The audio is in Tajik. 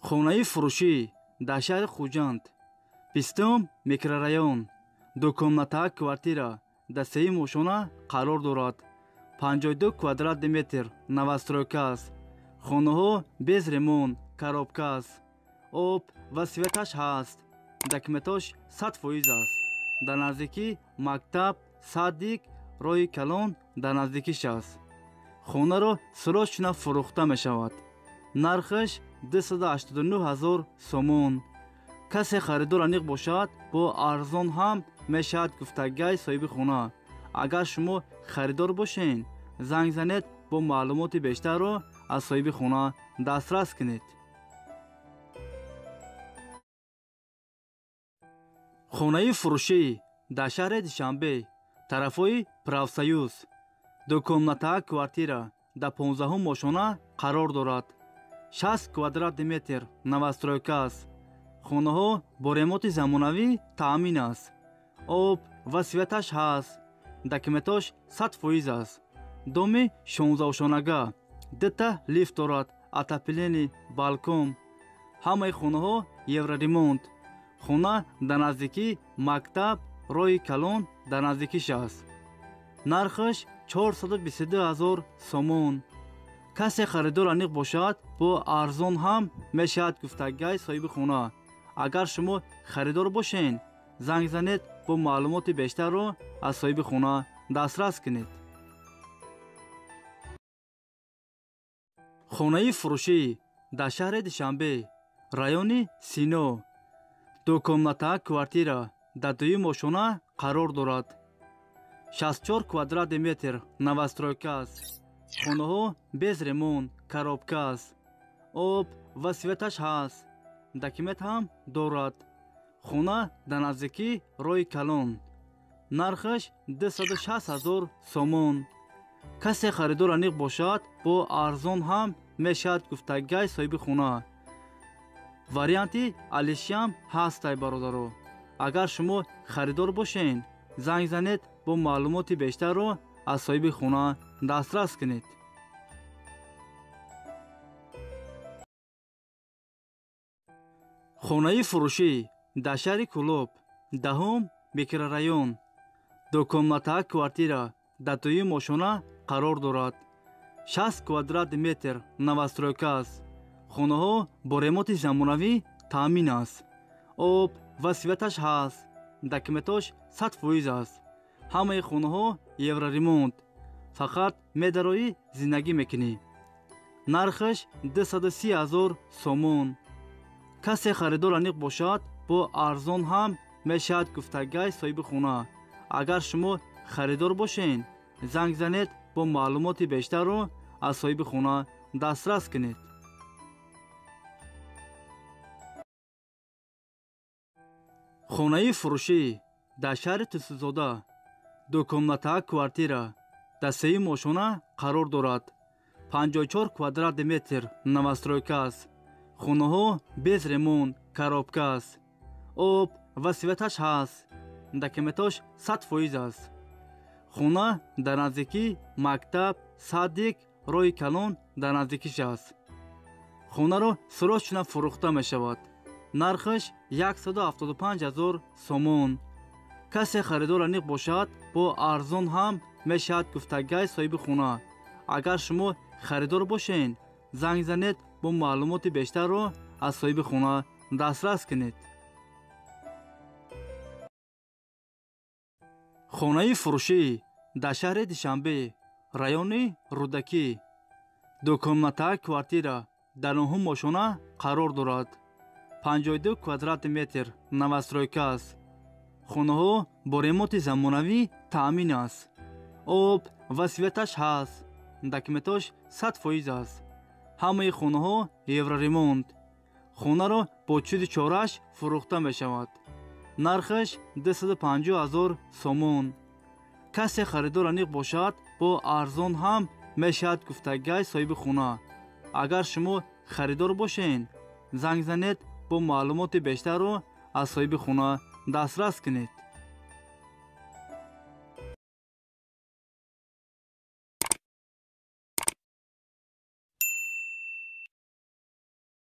хонаи фурӯшӣ дар шаҳри Хуҷанд, 20-ум микрорайон, дукомнатаак квартира дар 3-ум ошона қарор дорад. 52 квадрат метр новостройка аст. хонаҳо без ремонт, коробка аст. об ва светаш ҳаст. документош 100% аст. дар наздикӣ мактаб, садик, роҳи калон дар наздикиш аст. хонаро срочно фурӯхта мешавад. нархаш 289 000 сомон. касе харидор аниқ бошад, бо арзон ҳам мешавад гуфтагиҳои соҳиби хона. агар шумо харидор бошед, занг занед, бо маълумоти бештарро аз соҳиби хона дастрас кунед. хонаи фурӯшӣ дар шаҳри Душанбе, тарафҳои Правсоюз, дукомнатаак квартира дар 15-ум ошона қарор дорад. 60 квадрат метр новостройка аст. хонаҳо бо ремонти замонавӣ таъмин аст. об ва светаш ҳаст. документош 100% аст. доми 16 ошонага, 2 лифт дорад, отоплени, балкон. ҳамаи хонаҳо евроремонт. хона дар наздикӣ мактаб, роҳи калон дар наздикиш аст. нархаш 422 000 сомон. касе харидор аниқ бошад, бо арзон ҳам мешавад гуфтагиҳои соҳиби хона. агар шумо харидор бошед, занг занед, бо маълумоти бештарро аз соҳиби хона дастрас кунед. хонаи фурӯшӣ дар шаҳри Душанбе, райони Сино, дукомнатаак квартира дар 2-ум ошона қарор дорад. 64 квадрат метр новостройка аст. хонаҳо без ремонт, коробка аст. об ва светаш ҳаст. документ ҳам дорад. хона дар наздикӣ роҳи калон. нархаш 260 000 сомон. касе харидор аниқ бошад, бо арзон ҳам мешавад гуфтагиҳои соҳиби хона. варианти алишам ҳастай бародаро. агар шумо харидор бошед, занг занед, бо маълумоти бештарро аз соҳиби хона дастрас кунед. хонаи фурӯшӣ дар шаҳри Кӯлоб, 10-ум микрорайон, дукомнатаак квартира дар 2-ум ошона қарор дорад. 60 квадрат метр новостройка аст. хонаҳо бо ремонти замонавӣ таъмин аст. об ва светаш ҳаст. документош 100% аст. ҳамаи хонаҳо евроремонт. фақат медароӣ зиндагӣ мекунӣ. нархаш 230 000 сомон. касе харидор аниқ бошад, бо арзон ҳам мешавад гуфтагиҳои соҳиби хона. агар шумо харидор бошед, занг занед, бо маълумоти бештарро аз соҳиби хона дастрас кунед. хонаи фурӯшӣ дар шаҳри Тусӯзода, дукомнатаак квартира дар 3-ум ошона қарор дорад. 54 квадрат метр новостройка аст. хонаҳо без ремонт, коробка аст. об ва светаш ҳаст. документош 100% аст. хона дар наздикӣ мактаб, садик, роҳи калон дар наздикиш аст. хонаро срочно фурӯхта мешавад. нархаш 175 000 сомон. касе харидор аниқ бошад, бо арзон ҳам мешавад гуфтагиҳои соҳиби хона. агар шумо харидор бошед, занг занед, бо маълумоти бештарро аз соҳиби хона дастрас кунед. хонаи фурӯшӣ дар шаҳри Душанбе, райони Рӯдакӣ, дукомнатаак квартира дар 9-ум ошона қарор дорад. 52 квадрат метр новостройка аст. хонаҳо бо ремонти замонавӣ таъмин аст. об ва светаш ҳаст. документош 100% аст. ҳамаи хонаҳо евроремонт. хонаро бо чуди чораш фурӯхта мешавад. нархаш 250 000 сомон. касе харидор аниқ бошад, бо арзон ҳам мешавад гуфтагиҳои соҳиби хона. агар шумо харидор бошед, занг занед, бо маълумоти бештарро аз соҳиби хона дастрас кунед.